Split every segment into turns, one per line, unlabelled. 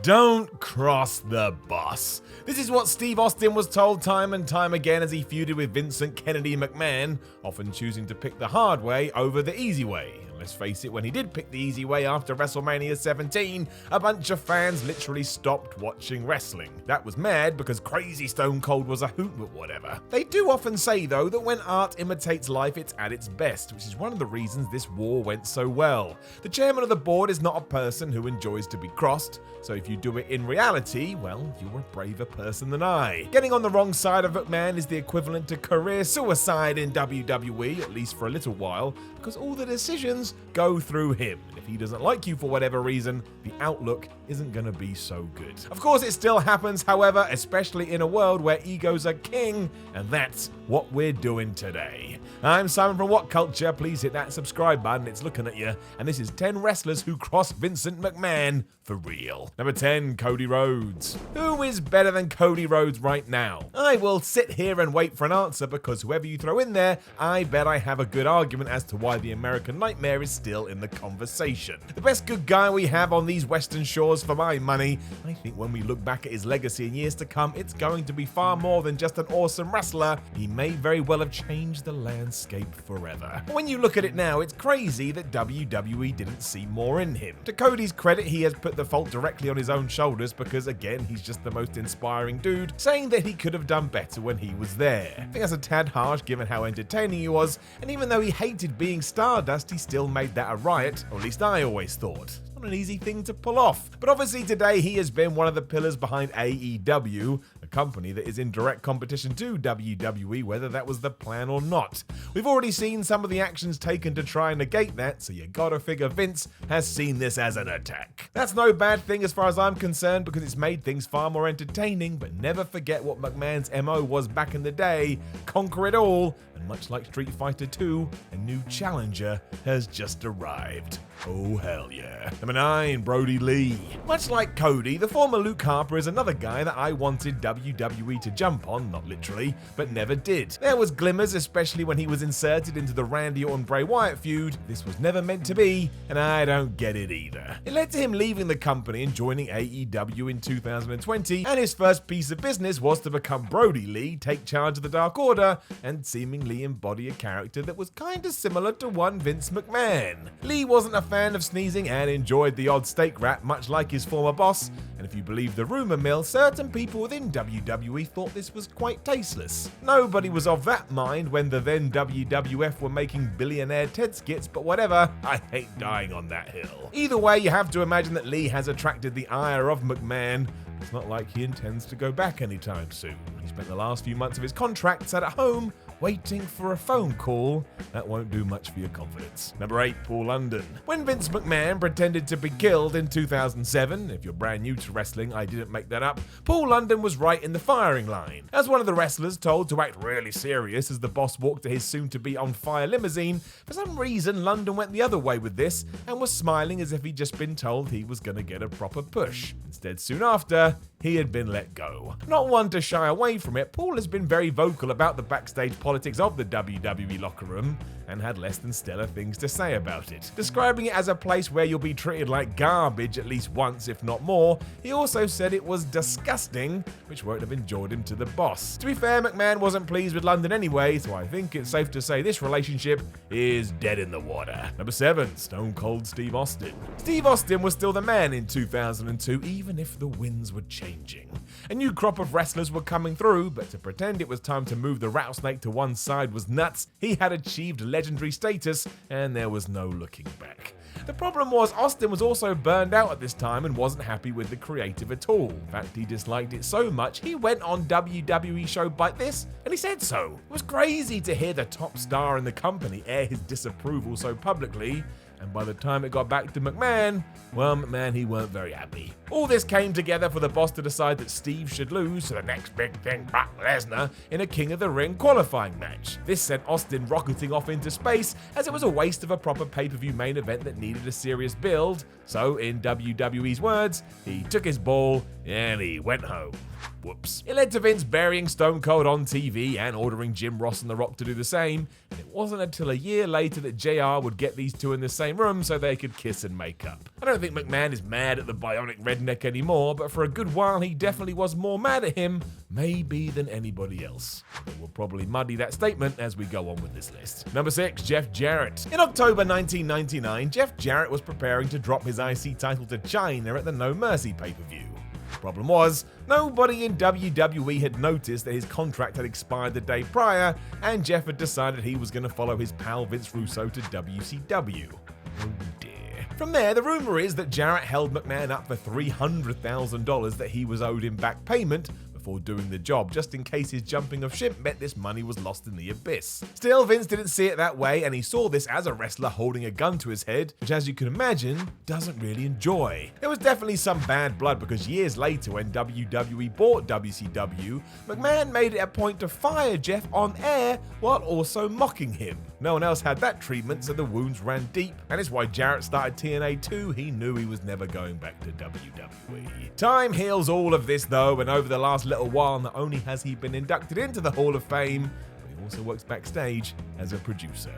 Don't cross the boss. This is what Steve Austin was told time and time again as he feuded with Vincent Kennedy McMahon, often choosing to pick the hard way over the easy way. Let's face it, when he did pick the easy way after WrestleMania 17, a bunch of fans literally stopped watching wrestling. That was mad because Crazy Stone Cold was a hoot, but whatever. They do often say though that when art imitates life, it's at its best, which is one of the reasons this war went so well. The chairman of the board is not a person who enjoys to be crossed, so if you do it in reality, well, you're a braver person than I. Getting on the wrong side of McMahon is the equivalent to career suicide in WWE, at least for a little while, because all the decisions go through him. And if he doesn't like you for whatever reason, the outlook isn't going to be so good. Of course, it still happens, however, especially in a world where egos are king, and that's what we're doing today. I'm Simon from What Culture. Please hit that subscribe button, it's looking at you. And this is 10 wrestlers who crossed Vincent McMahon for real. Number 10, Cody Rhodes. Who is better than Cody Rhodes right now? I will sit here and wait for an answer because whoever you throw in there, I bet I have a good argument as to why the American Nightmare is still in the conversation. The best good guy we have on these western shores for my money. I think when we look back at his legacy in years to come, it's going to be far more than just an awesome wrestler. He may very well have changed the landscape forever. When you look at it now, it's crazy that WWE didn't see more in him. To Cody's credit, he has put the fault directly on his own shoulders because, again, he's just the most inspiring dude, saying that he could have done better when he was there. I think that's a tad harsh given how entertaining he was, and even though he hated being Stardust, he still made that a riot, or at least I always thought. Not an easy thing to pull off. But obviously today he has been one of the pillars behind AEW, a company that is in direct competition to WWE, whether that was the plan or not. We've already seen some of the actions taken to try and negate that, so you gotta figure Vince has seen this as an attack. That's no bad thing as far as I'm concerned because it's made things far more entertaining, but never forget what McMahon's MO was back in the day: conquer it all, and much like Street Fighter 2, a new challenger has just arrived. Oh hell yeah. Number 9, Brodie Lee. Much like Cody, the former Luke Harper is another guy that I wanted WWE to jump on, not literally, but never did. There was glimmers, especially when he was inserted into the Randy Orton-Bray Wyatt feud. This was never meant to be, and I don't get it either. It led to him leaving the company and joining AEW in 2020, and his first piece of business was to become Brodie Lee, take charge of the Dark Order, and seemingly embody a character that was kinda similar to one Vince McMahon. Lee wasn't a fan of sneezing and enjoyed the odd steak wrap, much like his former boss, and if you believe the rumor mill, certain people within WWE thought this was quite tasteless. Nobody was of that mind when the then WWF were making billionaire Ted skits, but whatever, I hate dying on that hill. Either way, you have to imagine that Lee has attracted the ire of McMahon. It's not like he intends to go back anytime soon. He spent the last few months of his contract sat at home waiting for a phone call. That won't do much for your confidence. Number 8, Paul London. When Vince McMahon pretended to be killed in 2007, if you're brand new to wrestling, I didn't make that up, Paul London was right in the firing line. As one of the wrestlers told to act really serious as the boss walked to his soon-to-be on-fire limousine, for some reason London went the other way with this and was smiling as if he'd just been told he was going to get a proper push. Instead, soon after, he had been let go. Not one to shy away from it, Paul has been very vocal about the backstage politics of the WWE locker room and had less than stellar things to say about it. Describing it as a place where you'll be treated like garbage at least once, if not more, he also said it was disgusting, which won't have enjoyed him to the boss. To be fair, McMahon wasn't pleased with London anyway, so I think it's safe to say this relationship is dead in the water. Number 7, Stone Cold Steve Austin. Steve Austin was still the man in 2002, even if the winds were changing. A new crop of wrestlers were coming through, but to pretend it was time to move the rattlesnake to one side was nuts. He had achieved legendary status, and there was no looking back. The problem was Austin was also burned out at this time and wasn't happy with the creative at all. In fact, he disliked it so much he went on WWE show Bite This and he said so. It was crazy to hear the top star in the company air his disapproval so publicly, and by the time it got back to McMahon, well, McMahon, he weren't very happy. All this came together for the boss to decide that Steve should lose to the next big thing, Brock Lesnar, in a King of the Ring qualifying match. This sent Austin rocketing off into space, as it was a waste of a proper pay-per-view main event that needed a serious build. So, in WWE's words, he took his ball and he went home. Whoops. It led to Vince burying Stone Cold on TV and ordering Jim Ross and The Rock to do the same, and it wasn't until a year later that JR would get these two in the same room so they could kiss and make up. I don't think McMahon is mad at the bionic redneck anymore, but for a good while he definitely was more mad at him, maybe than anybody else. But we'll probably muddy that statement as we go on with this list. Number 6, Jeff Jarrett. In October 1999, Jeff Jarrett was preparing to drop his IC title to China at the No Mercy pay-per-view. The problem was, nobody in WWE had noticed that his contract had expired the day prior, and Jeff had decided he was going to follow his pal Vince Russo to WCW. Oh dear. From there, the rumor is that Jarrett held McMahon up for $300,000 that he was owed in back payment before doing the job, just in case his jumping of ship meant this money was lost in the abyss. Still, Vince didn't see it that way, and he saw this as a wrestler holding a gun to his head, which, as you can imagine, doesn't really enjoy. There was definitely some bad blood, because years later, when WWE bought WCW, McMahon made it a point to fire Jeff on air while also mocking him. No one else had that treatment, so the wounds ran deep, and it's why Jarrett started TNA too. He knew he was never going back to WWE. Time heals all of this though, and over the last little while, not only has he been inducted into the Hall of Fame, but he also works backstage as a producer.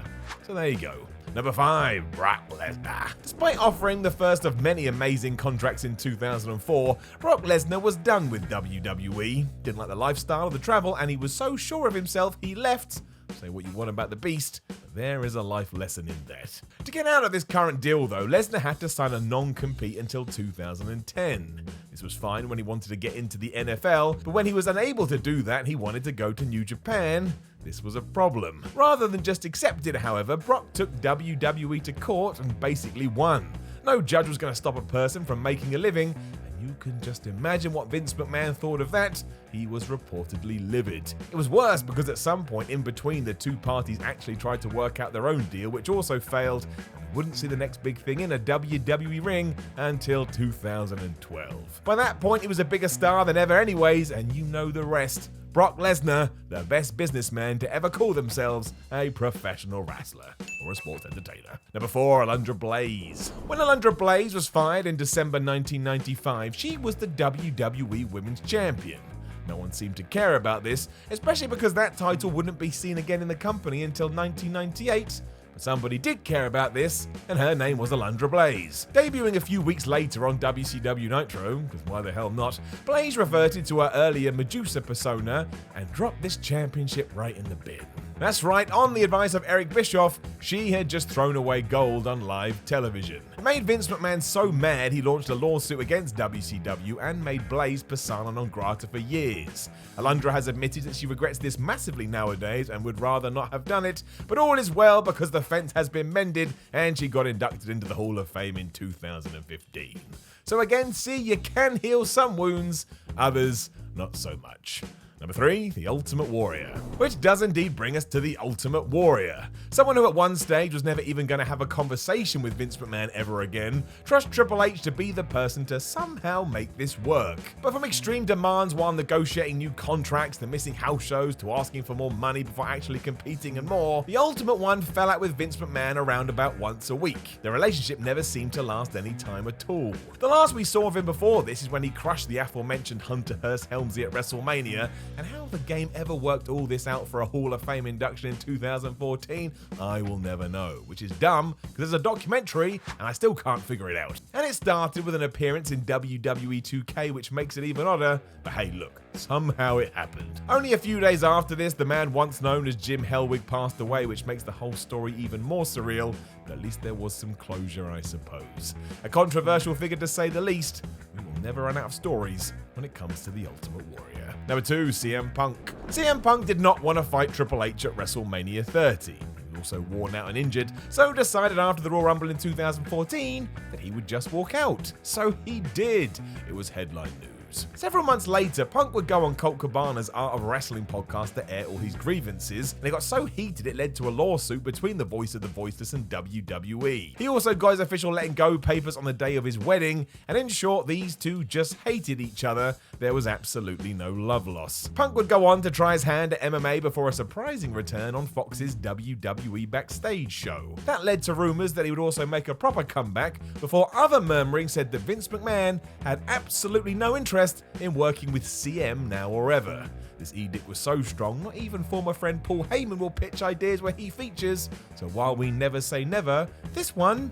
So there you go. Number 5, Brock Lesnar. Despite offering the first of many amazing contracts in 2004, Brock Lesnar was done with WWE. Didn't like the lifestyle or the travel, and he was so sure of himself he left. Say what you want about the beast, but there is a life lesson in that. To get out of this current deal though, Lesnar had to sign a non-compete until 2010. This was fine when he wanted to get into the NFL, but when he was unable to do that, he wanted to go to New Japan. This was a problem. Rather than just accept it, however, Brock took WWE to court and basically won. No judge was going to stop a person from making a living, and you can just imagine what Vince McMahon thought of that. He was reportedly livid. It was worse because at some point in between, the two parties actually tried to work out their own deal, which also failed. We wouldn't see the next big thing in a WWE ring until 2012. By that point, he was a bigger star than ever anyways, and you know the rest. Brock Lesnar, the best businessman to ever call themselves a professional wrestler or a sports entertainer. Number 4, Alundra Blaze. When Alundra Blaze was fired in December 1995, she was the WWE Women's Champion. No one seemed to care about this, especially because that title wouldn't be seen again in the company until 1998. But somebody did care about this, and her name was Alundra Blaze. Debuting a few weeks later on WCW Nitro, because why the hell not, Blaze reverted to her earlier Medusa persona and dropped this championship right in the bin. That's right, on the advice of Eric Bischoff, she had just thrown away gold on live television. It made Vince McMahon so mad he launched a lawsuit against WCW and made Blaze persona non grata for years. Alundra has admitted that she regrets this massively nowadays and would rather not have done it, but all is well because the fence has been mended and she got inducted into the Hall of Fame in 2015. So again, see, you can heal some wounds, others not so much. Number 3, The Ultimate Warrior. Which does indeed bring us to The Ultimate Warrior. Someone who at one stage was never even going to have a conversation with Vince McMahon ever again, trusts Triple H to be the person to somehow make this work. But from extreme demands while negotiating new contracts, to missing house shows, to asking for more money before actually competing and more, the Ultimate One fell out with Vince McMahon around about once a week. Their relationship never seemed to last any time at all. The last we saw of him before this is when he crushed the aforementioned Hunter Hearst Helmsley at WrestleMania, and how the game ever worked all this out for a Hall of Fame induction in 2014, I will never know, which is dumb because there's a documentary and I still can't figure it out. And it started with an appearance in WWE 2K, which makes it even odder, but hey look, somehow it happened. Only a few days after this, the man once known as Jim Hellwig passed away, which makes the whole story even more surreal, but at least there was some closure, I suppose. A controversial figure to say the least. We will never run out of stories when it comes to the Ultimate Warrior. Number 2, CM Punk. CM Punk did not want to fight Triple H at WrestleMania 30. He was also worn out and injured, so decided after the Royal Rumble in 2014 that he would just walk out. So he did. It was headline news. Several months later, Punk would go on Colt Cabana's Art of Wrestling podcast to air all his grievances, and it got so heated it led to a lawsuit between the voice of the voiceless and WWE. He also got his official letting go papers on the day of his wedding, and in short, these two just hated each other. There was absolutely no love lost. Punk would go on to try his hand at MMA before a surprising return on Fox's WWE Backstage show. That led to rumors that he would also make a proper comeback before other murmuring said that Vince McMahon had absolutely no interest interest in working with CM now or ever. This edict was so strong, not even former friend Paul Heyman will pitch ideas where he features, so while we never say never, this one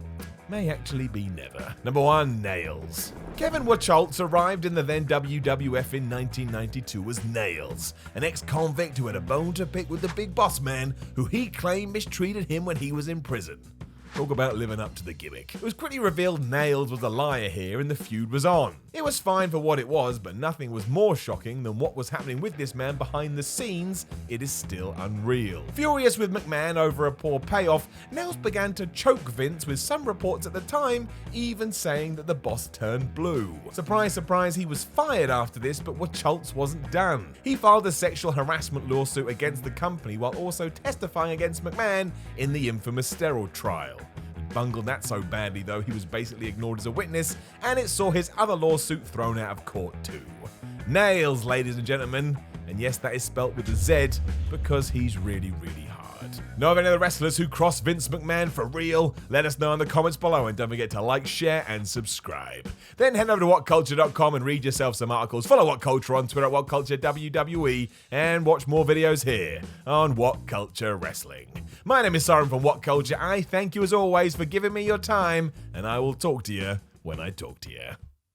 may actually be never. Number 1. Nails. Kevin Wacholtz arrived in the then WWF in 1992 as Nails, an ex-convict who had a bone to pick with the big boss man who he claimed mistreated him when he was in prison. Talk about living up to the gimmick. It was quickly revealed Nails was a liar here and the feud was on. It was fine for what it was, but nothing was more shocking than what was happening with this man behind the scenes. It is still unreal. Furious with McMahon over a poor payoff, Nails began to choke Vince, with some reports at the time even saying that the boss turned blue. Surprise, surprise, he was fired after this, but Wacholtz wasn't done. He filed a sexual harassment lawsuit against the company while also testifying against McMahon in the infamous steroid trial. Bungled that so badly though, he was basically ignored as a witness, and it saw his other lawsuit thrown out of court too. Nails, ladies and gentlemen, and yes, that is spelt with a Z because he's really hard. Know of any other wrestlers who crossed Vince McMahon for real? Let us know in the comments below, and don't forget to like, share, and subscribe. Then head over to whatculture.com and read yourself some articles. Follow What Culture on Twitter at WhatCultureWWE, and watch more videos here on What Culture Wrestling. My name is Siren from What Culture. I thank you as always for giving me your time, and I will talk to you when I talk to you.